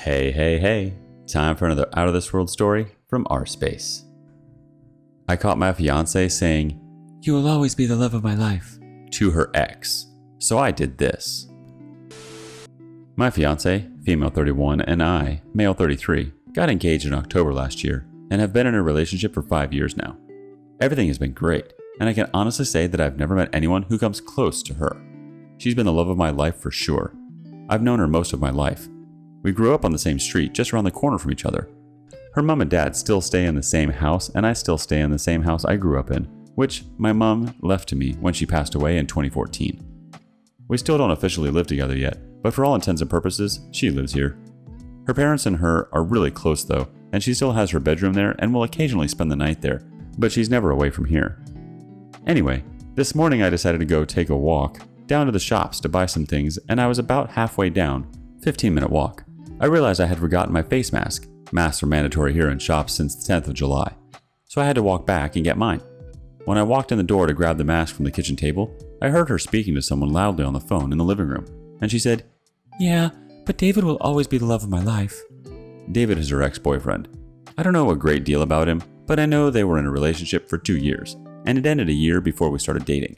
Hey. Time for another out of this world story from rSpace. I caught my fiance saying, "You will always be the love of my life," to her ex. So I did this. My fiance, female 31, and I, male 33, got engaged in October last year and have been in a relationship for 5 years now. Everything has been great, and I can honestly say that I've never met anyone who comes close to her. She's been the love of my life for sure. I've known her most of my life. We grew up on the same street, just around the corner from each other. Her mom and dad still stay in the same house, and I still stay in the same house I grew up in, which my mom left to me when she passed away in 2014. We still don't officially live together yet, but for all intents and purposes, she lives here. Her parents and her are really close though, and she still has her bedroom there and will occasionally spend the night there, but she's never away from here. Anyway, this morning I decided to go take a walk down to the shops to buy some things, and I was about halfway down, 15-minute walk. I realized I had forgotten my face mask. Masks are mandatory here in shops since the 10th of July. So I had to walk back and get mine. When I walked in the door to grab the mask from the kitchen table, I heard her speaking to someone loudly on the phone in the living room, and she said, "Yeah, but David will always be the love of my life." David is her ex-boyfriend. I don't know a great deal about him, but I know they were in a relationship for 2 years, and it ended a year before we started dating.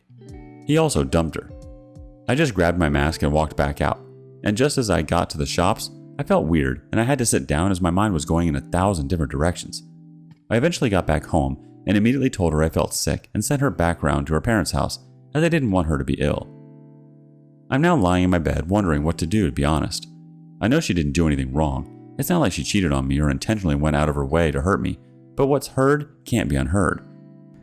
He also dumped her. I just grabbed my mask and walked back out, and just as I got to the shops, I felt weird and I had to sit down as my mind was going in 1,000 different directions. I eventually got back home and immediately told her I felt sick and sent her back round to her parents' house as I didn't want her to be ill. I'm now lying in my bed wondering what to do, to be honest. I know she didn't do anything wrong. It's not like she cheated on me or intentionally went out of her way to hurt me, but what's heard can't be unheard.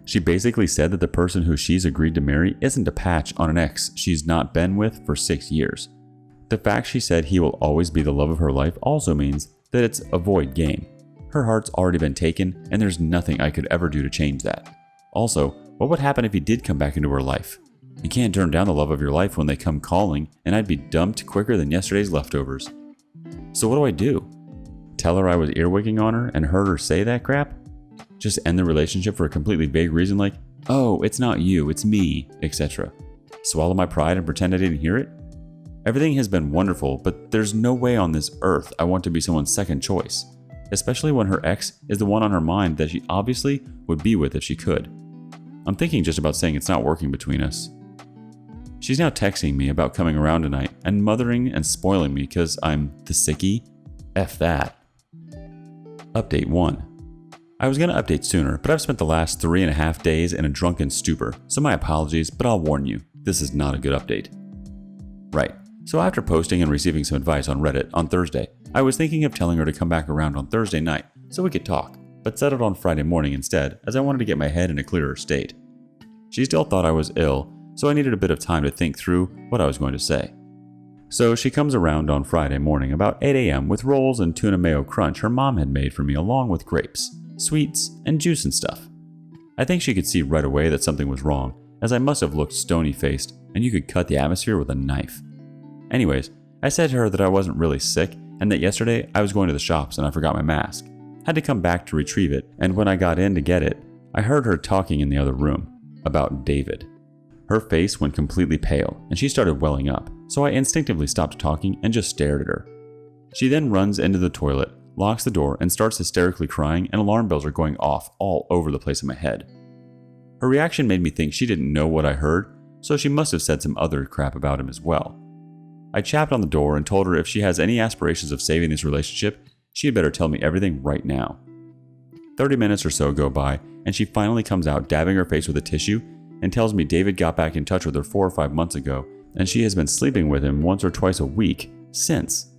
She basically said that the person who she's agreed to marry isn't a patch on an ex she's not been with for 6 years. The fact she said he will always be the love of her life also means that it's a void game. Her heart's already been taken, and there's nothing I could ever do to change that. Also, what would happen if he did come back into her life? You can't turn down the love of your life when they come calling, and I'd be dumped quicker than yesterday's leftovers. So what do I do? Tell her I was earwigging on her and heard her say that crap? Just end the relationship for a completely vague reason like, "Oh, it's not you, it's me," etc. Swallow my pride and pretend I didn't hear it? Everything has been wonderful, but there's no way on this earth I want to be someone's second choice, especially when her ex is the one on her mind that she obviously would be with if she could. I'm thinking just about saying it's not working between us. She's now texting me about coming around tonight and mothering and spoiling me because I'm the sickie. F that. Update 1. I was going to update sooner, but I've spent the last 3.5 days in a drunken stupor, so my apologies, but I'll warn you, this is not a good update. Right. So after posting and receiving some advice on Reddit on Thursday, I was thinking of telling her to come back around on Thursday night so we could talk, but settled on Friday morning instead as I wanted to get my head in a clearer state. She still thought I was ill, so I needed a bit of time to think through what I was going to say. So she comes around on Friday morning about 8 a.m. with rolls and tuna mayo crunch her mom had made for me along with grapes, sweets, and juice and stuff. I think she could see right away that something was wrong, as I must have looked stony-faced and you could cut the atmosphere with a knife. Anyways, I said to her that I wasn't really sick and that yesterday I was going to the shops and I forgot my mask. Had to come back to retrieve it, and when I got in to get it, I heard her talking in the other room about David. Her face went completely pale and she started welling up, so I instinctively stopped talking and just stared at her. She then runs into the toilet, locks the door, and starts hysterically crying, and alarm bells are going off all over the place in my head. Her reaction made me think she didn't know what I heard, so she must have said some other crap about him as well. I chapped on the door and told her if she has any aspirations of saving this relationship, she had better tell me everything right now. 30 minutes or so go by, and she finally comes out dabbing her face with a tissue and tells me David got back in touch with her 4 or 5 months ago, and she has been sleeping with him once or twice a week since.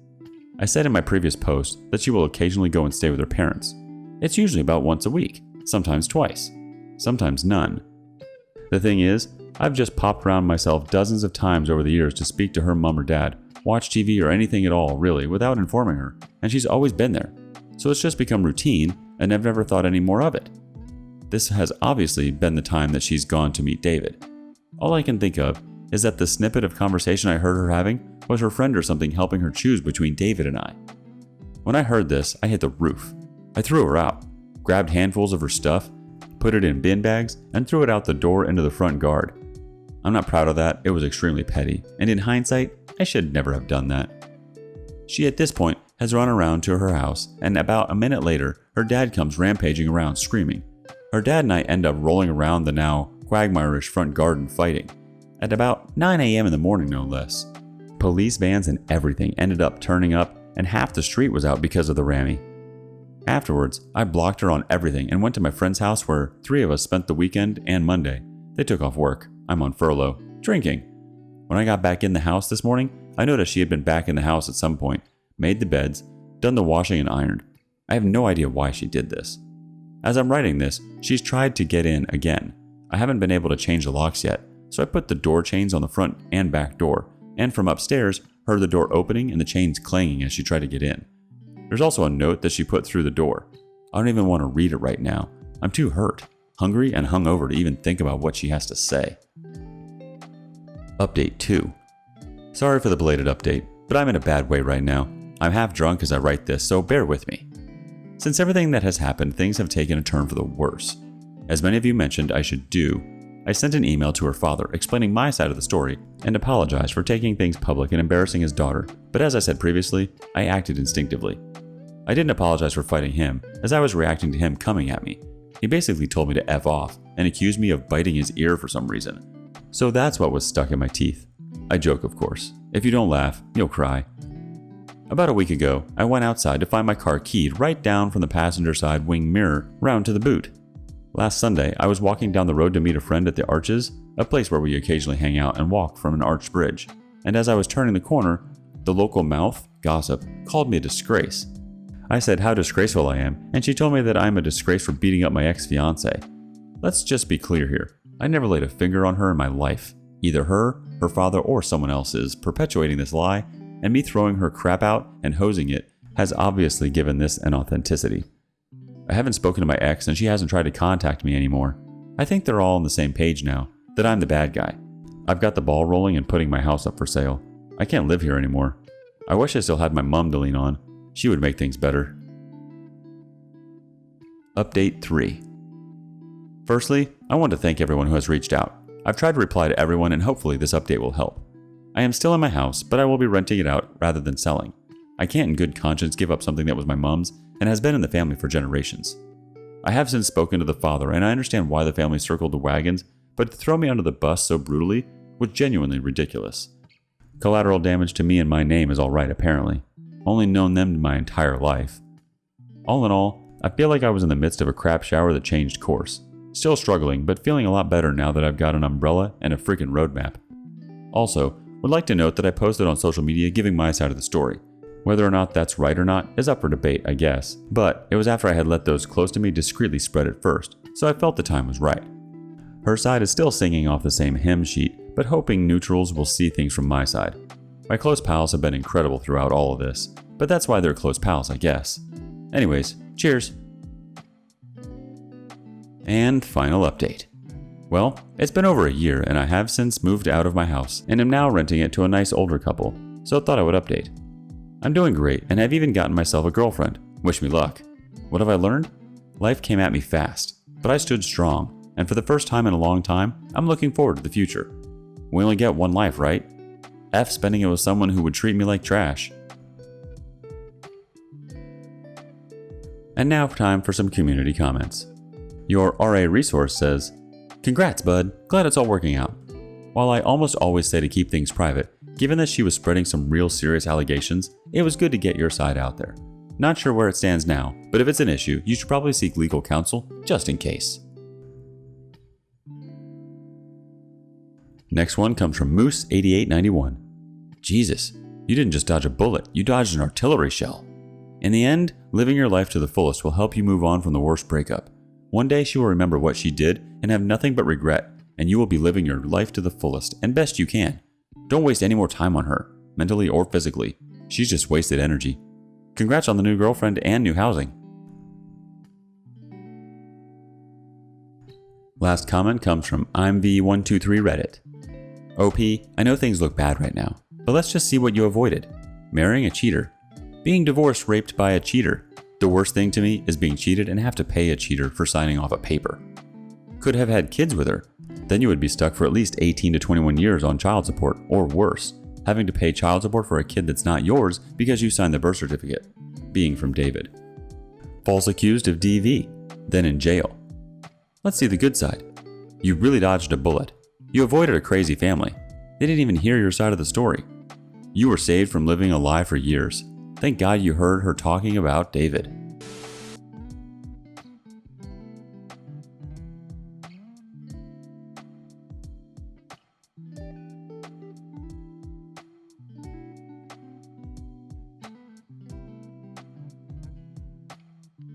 I said in my previous post that she will occasionally go and stay with her parents. It's usually about once a week, sometimes twice, sometimes none. The thing is, I've just popped around myself dozens of times over the years to speak to her mom or dad, watch TV or anything at all really without informing her, and she's always been there. So it's just become routine and I've never thought any more of it. This has obviously been the time that she's gone to meet David. All I can think of is that the snippet of conversation I heard her having was her friend or something helping her choose between David and I. When I heard this, I hit the roof. I threw her out, grabbed handfuls of her stuff, put it in bin bags, and threw it out the door into the front yard. I'm not proud of that, it was extremely petty, and in hindsight, I should never have done that. She at this point has run around to her house, and about a minute later, her dad comes rampaging around screaming. Her dad and I end up rolling around the now quagmire-ish front garden fighting. At about 9 a.m. in the morning, no less. Police vans and everything ended up turning up, and half the street was out because of the Rammy. Afterwards, I blocked her on everything and went to my friend's house where 3 of us spent the weekend and Monday. They took off work. I'm on furlough, drinking. When I got back in the house this morning, I noticed she had been back in the house at some point, made the beds, done the washing and ironed. I have no idea why she did this. As I'm writing this, she's tried to get in again. I haven't been able to change the locks yet, so I put the door chains on the front and back door, and from upstairs, heard the door opening and the chains clanging as she tried to get in. There's also a note that she put through the door. I don't even want to read it right now. I'm too hurt, hungry, and hungover to even think about what she has to say. Update 2. Sorry for the belated update, but I'm in a bad way right now. I'm half drunk as I write this, so bear with me. Since everything that has happened, things have taken a turn for the worse. As many of you mentioned I should do, I sent an email to her father explaining my side of the story and apologized for taking things public and embarrassing his daughter, but as I said previously, I acted instinctively. I didn't apologize for fighting him, as I was reacting to him coming at me. He basically told me to F off and accused me of biting his ear for some reason. So that's what was stuck in my teeth. I joke, of course. If you don't laugh, you'll cry. About a week ago, I went outside to find my car keyed right down from the passenger side wing mirror round to the boot. Last Sunday, I was walking down the road to meet a friend at the Arches, a place where we occasionally hang out and walk from an arched bridge, and as I was turning the corner, the local mouth, gossip, called me a disgrace. I said how disgraceful I am, and she told me that I'm a disgrace for beating up my ex-fiance. Let's just be clear here. I never laid a finger on her in my life. Either her father, or someone else is perpetuating this lie, and me throwing her crap out and hosing it has obviously given this an authenticity. I haven't spoken to my ex and she hasn't tried to contact me anymore. I think they're all on the same page now, that I'm the bad guy. I've got the ball rolling and putting my house up for sale. I can't live here anymore. I wish I still had my mom to lean on. She would make things better. Update 3. Firstly, I want to thank everyone who has reached out. I've tried to reply to everyone and hopefully this update will help. I am still in my house, but I will be renting it out rather than selling. I can't in good conscience give up something that was my mom's and has been in the family for generations. I have since spoken to the father and I understand why the family circled the wagons, but to throw me under the bus so brutally was genuinely ridiculous. Collateral damage to me and my name is alright apparently. Only known them my entire life. All in all, I feel like I was in the midst of a crap shower that changed course. Still struggling, but feeling a lot better now that I've got an umbrella and a freaking roadmap. Also, would like to note that I posted on social media giving my side of the story. Whether or not that's right or not is up for debate, I guess, but it was after I had let those close to me discreetly spread it first, so I felt the time was right. Her side is still singing off the same hymn sheet, but hoping neutrals will see things from my side. My close pals have been incredible throughout all of this, but that's why they're close pals, I guess. Anyways, cheers! And final update. Well, it's been over a year and I have since moved out of my house and am now renting it to a nice older couple, so thought I would update. I'm doing great and have even gotten myself a girlfriend. Wish me luck. What have I learned? Life came at me fast, but I stood strong, and for the first time in a long time, I'm looking forward to the future. We only get one life, right? F spending it with someone who would treat me like trash. And now time for some community comments. Your RA resource says, "Congrats, bud. Glad it's all working out. While I almost always say to keep things private, given that she was spreading some real serious allegations, it was good to get your side out there. Not sure where it stands now, but if it's an issue, you should probably seek legal counsel, just in case." Next one comes from Moose8891. "Jesus, you didn't just dodge a bullet, you dodged an artillery shell. In the end, living your life to the fullest will help you move on from the worst breakup. One day she will remember what she did and have nothing but regret, and you will be living your life to the fullest and best you can. Don't waste any more time on her, mentally or physically. She's just wasted energy. Congrats on the new girlfriend and new housing." Last comment comes from I'mV123 Reddit. "OP, I know things look bad right now, but let's just see what you avoided. Marrying a cheater. Being divorced raped by a cheater. The worst thing to me is being cheated and have to pay a cheater for signing off a paper. Could have had kids with her. Then you would be stuck for at least 18 to 21 years on child support, or worse. Having to pay child support for a kid that's not yours because you signed the birth certificate. Being from David. False accused of DV, then in jail. Let's see the good side. You really dodged a bullet. You avoided a crazy family. They didn't even hear your side of the story. You were saved from living a lie for years. Thank God you heard her talking about David.